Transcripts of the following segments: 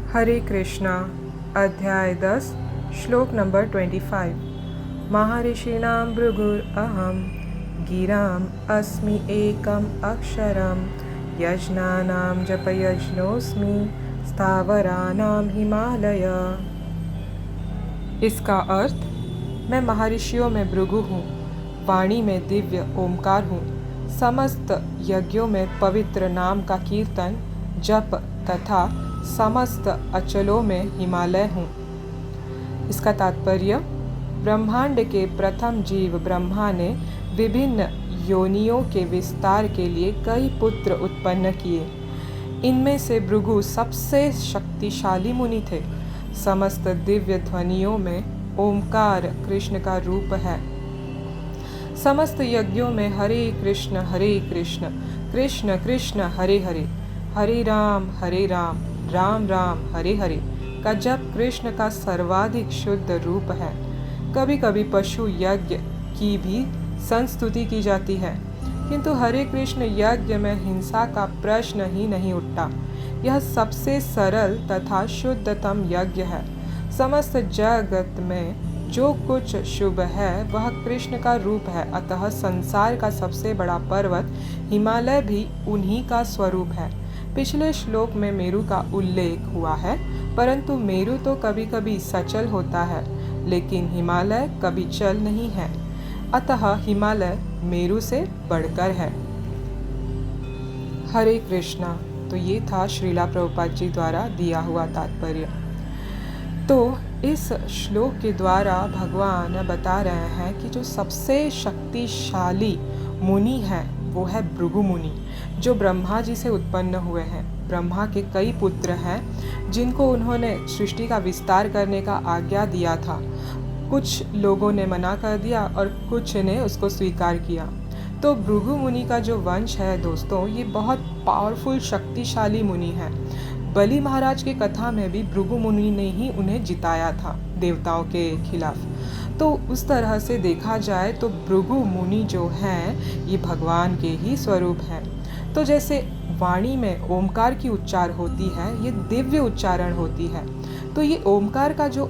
हरे कृष्णा अध्याय 10 श्लोक नंबर 25। महर्षिणां भृगुरहं गिराम् अस्मि एकम् अक्षरं यज्ञानां जपयज्ञोऽस्मि स्थावराणां हिमालय। इसका अर्थ, मैं महर्षियों में भृगु हूँ, वाणी में दिव्य ओमकार हूँ, समस्त यज्ञों में पवित्र नाम का कीर्तन जप तथा समस्त अचलों में हिमालय हूँ। इसका तात्पर्य, ब्रह्मांड के प्रथम जीव ब्रह्मा ने विभिन्न योनियों के विस्तार के लिए कई पुत्र उत्पन्न किए। इनमें से भृगु सबसे शक्तिशाली मुनि थे। समस्त दिव्य ध्वनियों में ओमकार कृष्ण का रूप है। समस्त यज्ञों में हरे कृष्ण कृष्ण कृष्ण हरे हरे, हरे राम राम राम हरे हरे का जप कृष्ण का सर्वाधिक शुद्ध रूप है। कभी कभी पशु यज्ञ की भी संस्तुति की जाती है, किंतु हरे कृष्ण यज्ञ में हिंसा का प्रश्न ही नहीं उठता। यह सबसे सरल तथा शुद्धतम यज्ञ है। समस्त जगत में जो कुछ शुभ है वह कृष्ण का रूप है, अतः संसार का सबसे बड़ा पर्वत हिमालय भी उन्हीं का स्वरूप है। पिछले श्लोक में मेरु का उल्लेख हुआ है, परंतु मेरु तो कभी कभी सचल होता है, लेकिन हिमालय कभी चल नहीं है, अतः हिमालय मेरु से बढ़कर है। हरे कृष्णा। तो ये था श्रीला प्रभुपाद जी द्वारा दिया हुआ तात्पर्य। तो इस श्लोक के द्वारा भगवान बता रहे हैं कि जो सबसे शक्तिशाली मुनि है वो है भृगु मुनि, जो ब्रह्मा जी से उत्पन्न हुए हैं। ब्रह्मा के कई पुत्र हैं जिनको उन्होंने सृष्टि का विस्तार करने का आज्ञा दिया था। कुछ लोगों ने मना कर दिया और कुछ ने उसको स्वीकार किया। तो भृगु मुनि का जो वंश है दोस्तों, ये बहुत पावरफुल शक्तिशाली मुनि है। बलि महाराज की कथा में भी भृगु मुनि ने ही उन्हें जिताया था देवताओं के खिलाफ। तो उस तरह से देखा जाए तो भृगु मुनि जो हैं ये भगवान के ही स्वरूप हैं। तो जैसे वाणी में ओमकार की उच्चार होती है, ये दिव्य उच्चारण होती है। तो ये ओमकार का जो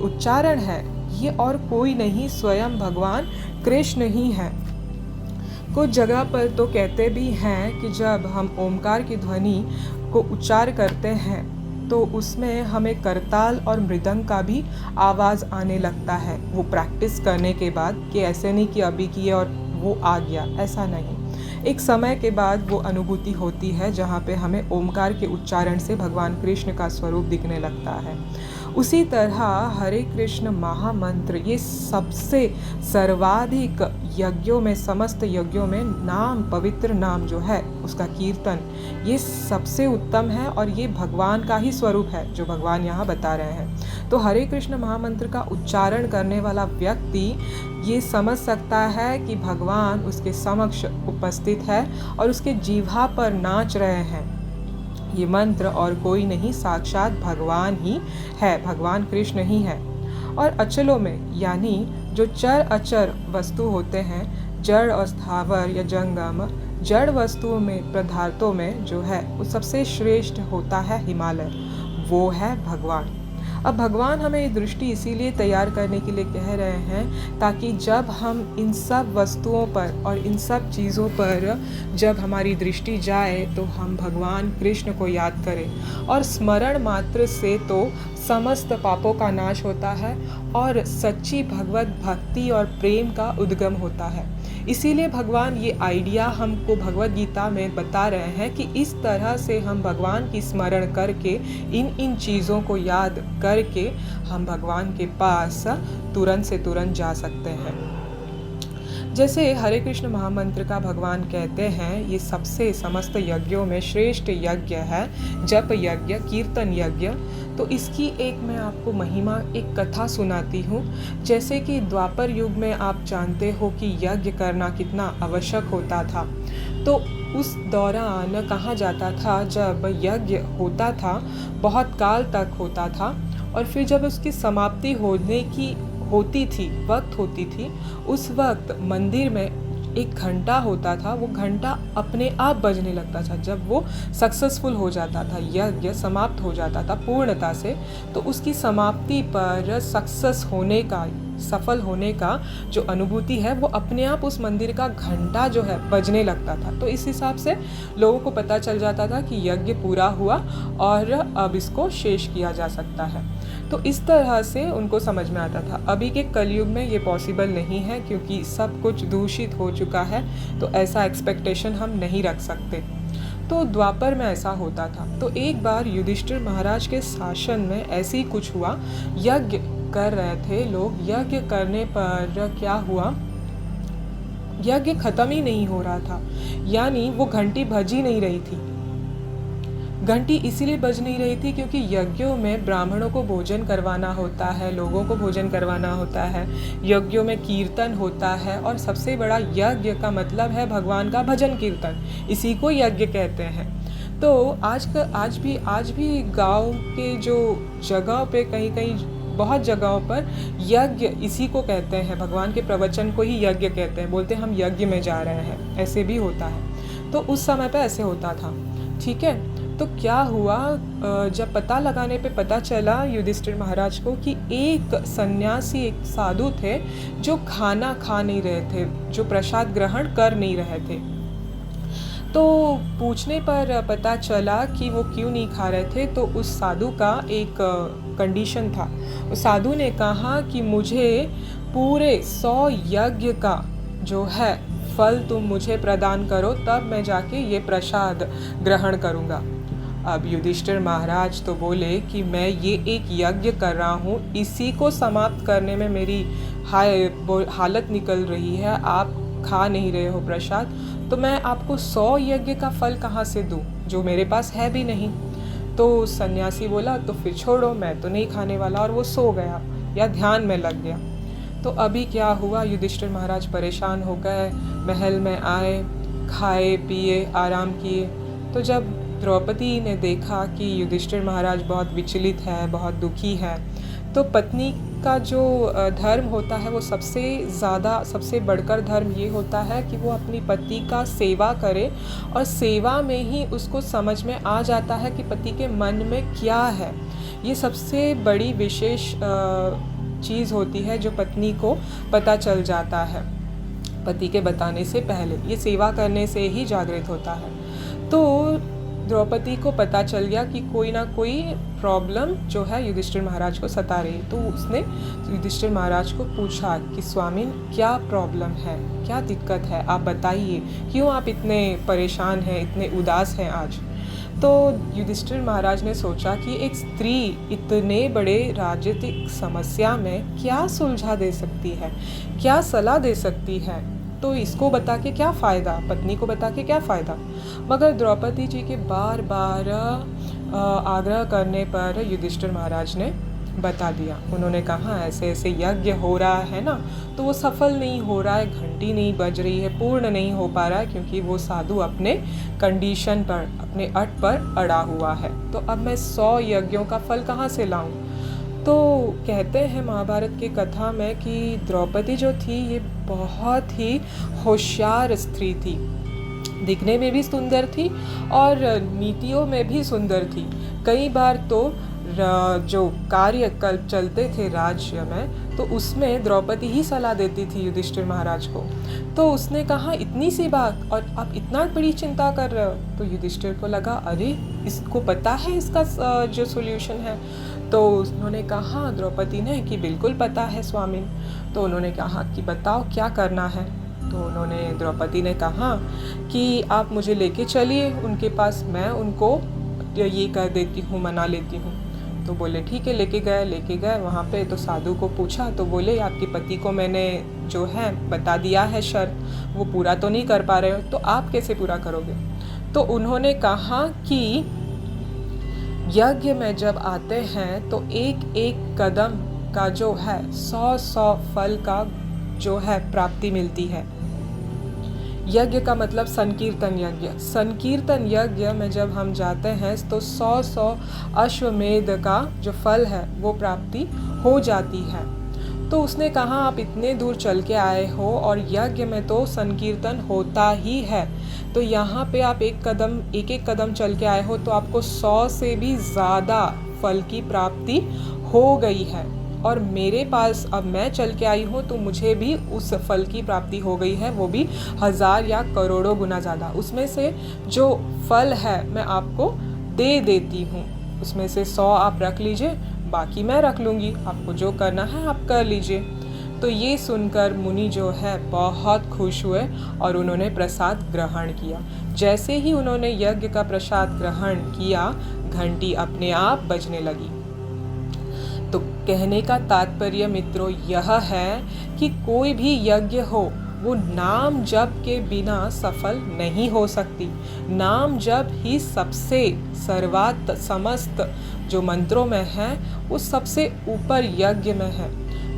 उच्चारण है ये और कोई नहीं, स्वयं भगवान कृष्ण ही है। कुछ जगह पर तो कहते भी हैं कि जब हम ओमकार की ध्वनि को उच्चार करते हैं तो उसमें हमें करताल और मृदंग का भी आवाज़ आने लगता है। वो प्रैक्टिस करने के बाद, कि ऐसे नहीं कि अभी किए और वो आ गया, ऐसा नहीं। एक समय के बाद वो अनुभूति होती है जहाँ पे हमें ओमकार के उच्चारण से भगवान कृष्ण का स्वरूप दिखने लगता है। उसी तरह हरे कृष्ण महामंत्र ये सबसे सर्वाधिक यज्ञों में, समस्त यज्ञों में नाम, पवित्र नाम जो है उसका कीर्तन, ये सबसे उत्तम है और ये भगवान का ही स्वरूप है जो भगवान यहाँ बता रहे हैं। तो हरे कृष्ण महामंत्र का उच्चारण करने वाला व्यक्ति ये समझ सकता है कि भगवान उसके समक्ष उपस्थित है और उसके जीवा पर नाच रहे हैं। ये मंत्र और कोई नहीं, साक्षात भगवान ही है, भगवान कृष्ण ही है। और अचलों में, यानी जो चर अचर वस्तु होते हैं, जड़ और स्थावर या जंगम, जड़ वस्तुओं में, पदार्थों में जो है वो सबसे श्रेष्ठ होता है हिमालय, वो है भगवान। अब भगवान हमें ये दृष्टि इसीलिए तैयार करने के लिए कह रहे हैं ताकि जब हम इन सब वस्तुओं पर और इन सब चीज़ों पर जब हमारी दृष्टि जाए तो हम भगवान कृष्ण को याद करें। और स्मरण मात्र से तो समस्त पापों का नाश होता है और सच्ची भगवत भक्ति और प्रेम का उद्गम होता है। इसीलिए भगवान ये आइडिया हमको भगवत गीता में बता रहे हैं कि इस तरह से हम भगवान की स्मरण करके, इन चीज़ों को याद करके हम भगवान के पास तुरंत से तुरंत जा सकते हैं। जैसे हरे कृष्ण महामंत्र का भगवान कहते हैं ये सबसे समस्त यज्ञों में श्रेष्ठ यज्ञ है, जप यज्ञ, कीर्तन यज्ञ। तो इसकी एक मैं आपको महिमा, एक कथा सुनाती हूँ। जैसे कि द्वापर युग में आप जानते हो कि यज्ञ करना कितना आवश्यक होता था। तो उस दौरान कहा जाता था जब यज्ञ होता था बहुत काल तक होता था और फिर जब उसकी समाप्ति होने की होती थी, वक्त होती थी, उस वक्त मंदिर में एक घंटा होता था, वो घंटा अपने आप बजने लगता था। जब वो सक्सेसफुल हो जाता था, यज्ञ समाप्त हो जाता था पूर्णता से, तो उसकी समाप्ति पर सक्सेस होने का, सफल होने का जो अनुभूति है वो अपने आप उस मंदिर का घंटा जो है बजने लगता था। तो इस हिसाब से लोगों को पता चल जाता था कि यज्ञ पूरा हुआ और अब इसको शेष किया जा सकता है। तो इस तरह से उनको समझ में आता था। अभी के कलयुग में ये पॉसिबल नहीं है, क्योंकि सब कुछ दूषित हो चुका है, तो ऐसा एक्सपेक्टेशन हम नहीं रख सकते। तो द्वापर में ऐसा होता था। तो एक बार युधिष्ठिर महाराज के शासन में ऐसे ही कुछ हुआ। यज्ञ कर रहे थे लोग, यज्ञ करने पर क्या हुआ, यज्ञ खत्म ही नहीं हो रहा था, यानी वो घंटी बज ही नहीं रही थी। घंटी इसीलिए बज नहीं रही थी क्योंकि यज्ञों में ब्राह्मणों को भोजन करवाना होता है, लोगों को भोजन करवाना होता है, यज्ञों में कीर्तन होता है, और सबसे बड़ा यज्ञ का मतलब है भगवान का भजन कीर्तन, इसी को यज्ञ कहते हैं। तो आज भी गांव के जो जगह पे कहीं कहीं बहुत जगहों पर यज्ञ इसी को कहते हैं, भगवान के प्रवचन को ही यज्ञ कहते हैं, बोलते हैं हम यज्ञ में जा रहे हैं, ऐसे भी होता है। तो उस समय पे ऐसे होता था, ठीक है। तो क्या हुआ, जब पता लगाने पे पता चला युधिष्ठिर महाराज को कि एक सन्यासी, एक साधु थे जो खाना खा नहीं रहे थे, जो प्रसाद ग्रहण कर नहीं रहे थे। तो पूछने पर पता चला कि वो क्यों नहीं खा रहे थे। तो उस साधु का एक कंडीशन था। उस साधु ने कहा कि मुझे पूरे 100 यज्ञ का जो है फल तुम मुझे प्रदान करो, तब मैं जाके ये प्रसाद ग्रहण करूँगा। अब युधिष्ठिर महाराज तो बोले कि मैं ये एक यज्ञ कर रहा हूँ, इसी को समाप्त करने में मेरी हालत निकल रही है, आप खा नहीं रहे हो प्रसाद, तो मैं आपको 100 यज्ञ का फल कहाँ से दूँ, जो मेरे पास है भी नहीं। तो सन्यासी बोला तो फिर छोड़ो, मैं तो नहीं खाने वाला, और वो सो गया या ध्यान में लग गया। तो अभी क्या हुआ, युधिष्ठिर महाराज परेशान हो गए, महल में आए, खाए पिए आराम किए। तो जब द्रौपदी ने देखा कि युधिष्ठिर महाराज बहुत विचलित है, बहुत दुखी है, तो पत्नी का जो धर्म होता है वो सबसे बढ़कर धर्म ये होता है कि वो अपनी पति का सेवा करे, और सेवा में ही उसको समझ में आ जाता है कि पति के मन में क्या है। ये सबसे बड़ी विशेष चीज़ होती है जो पत्नी को पता चल जाता है पति के बताने से पहले, ये सेवा करने से ही जागृत होता है। तो द्रौपदी को पता चल गया कि कोई ना कोई प्रॉब्लम जो है युधिष्ठिर महाराज को सता रही है। तो उसने युधिष्ठिर महाराज को पूछा कि स्वामी क्या प्रॉब्लम है, क्या दिक्कत है, आप बताइए, क्यों आप इतने परेशान हैं, इतने उदास हैं आज। तो युधिष्ठिर महाराज ने सोचा कि एक स्त्री इतने बड़े राजनीतिक समस्या में क्या सुलझा दे सकती है, क्या सलाह दे सकती है, तो इसको बता के क्या फ़ायदा, पत्नी को बता के क्या फ़ायदा। मगर द्रौपदी जी के बार बार आग्रह करने पर युधिष्ठिर महाराज ने बता दिया। उन्होंने कहा ऐसे ऐसे यज्ञ हो रहा है ना, तो वो सफल नहीं हो रहा है, घंटी नहीं बज रही है, पूर्ण नहीं हो पा रहा है, क्योंकि वो साधु अपने कंडीशन पर, अपने अट पर अड़ा हुआ है। तो अब मैं 100 यज्ञों का फल कहाँ से लाऊं। तो कहते हैं महाभारत की कथा में कि द्रौपदी जो थी ये बहुत ही होशियार स्त्री थी, दिखने में भी सुंदर थी और नीतियों में भी सुंदर थी। कई बार तो जो कार्यकल्प चलते थे राज्य में, तो उसमें द्रौपदी ही सलाह देती थी युधिष्ठिर महाराज को। तो उसने कहा इतनी सी बात और आप इतना बड़ी चिंता कर रहे हो। तो युधिष्ठिर को लगा अरे इसको पता है इसका जो सॉल्यूशन है। तो उन्होंने कहा द्रौपदी ने कि बिल्कुल पता है स्वामी। तो उन्होंने कहा कि बताओ क्या करना है। तो उन्होंने द्रौपदी ने कहा कि आप मुझे लेके चलिए उनके पास, मैं उनको ये कर देती हूँ, मना लेती हूँ। तो बोले ठीक है, लेके गए वहाँ पे। तो साधु को पूछा तो बोले आपके पति को मैंने जो है बता दिया है शर्त, वो पूरा तो नहीं कर पा रहे हो, तो आप कैसे पूरा करोगे। तो उन्होंने कहा कि यज्ञ में जब आते हैं तो एक एक कदम का जो है 100 फल का जो है प्राप्ति मिलती है। यज्ञ का मतलब संकीर्तन यज्ञ। संकीर्तन यज्ञ में जब हम जाते हैं तो 100 अश्वमेध का जो फल है वो प्राप्ति हो जाती है। तो उसने कहा आप इतने दूर चल के आए हो और यज्ञ में तो संकीर्तन होता ही है, तो यहाँ पे आप एक एक कदम चल के आए हो तो आपको 100 से भी ज़्यादा फल की प्राप्ति हो गई है, और मेरे पास अब मैं चल के आई हूँ तो मुझे भी उस फल की प्राप्ति हो गई है, वो भी 1000 या करोड़ों गुना ज़्यादा। उसमें से जो फल है मैं आपको दे देती हूँ, उसमें से 100 आप रख लीजिए, बाकी मैं रख लूँगी, आपको जो करना है आप कर लीजिए। तो ये सुनकर मुनि जो है बहुत खुश हुए और उन्होंने प्रसाद ग्रहण किया। जैसे ही उन्होंने यज्ञ का प्रसाद ग्रहण किया, घंटी अपने आप बजने लगी। तो कहने का तात्पर्य मित्रों यह है कि कोई भी यज्ञ हो वो नाम जप के बिना सफल नहीं हो सकती। नाम जप ही सबसे सर्वात समस्त जो मंत्रों में है वो सबसे ऊपर यज्ञ में है।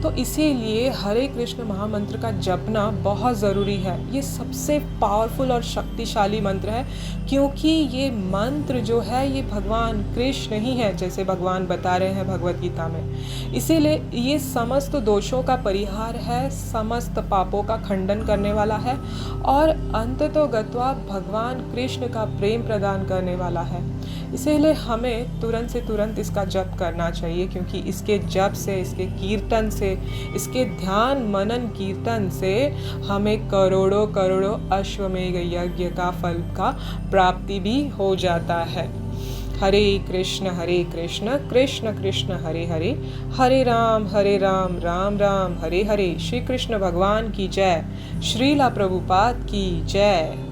तो इसीलिए हरे कृष्ण महामंत्र का जपना बहुत ज़रूरी है। ये सबसे पावरफुल और शक्तिशाली मंत्र है, क्योंकि ये मंत्र जो है ये भगवान कृष्ण ही है, जैसे भगवान बता रहे हैं भगवत गीता में। इसीलिए ये समस्त दोषों का परिहार है, समस्त पापों का खंडन करने वाला है और अंततोगत्वा भगवान कृष्ण का प्रेम प्रदान करने वाला है। इसीलिए हमें तुरंत से तुरंत इसका जप करना चाहिए, क्योंकि इसके जप से, इसके कीर्तन से, इसके ध्यान मनन कीर्तन से हमें करोड़ों करोड़ों अश्वमेध यज्ञ का फल का प्राप्ति भी हो जाता है। हरे कृष्ण कृष्ण कृष्ण हरे हरे, हरे राम राम राम हरे हरे। श्री कृष्ण भगवान की जय। श्रीला प्रभुपाद की जय।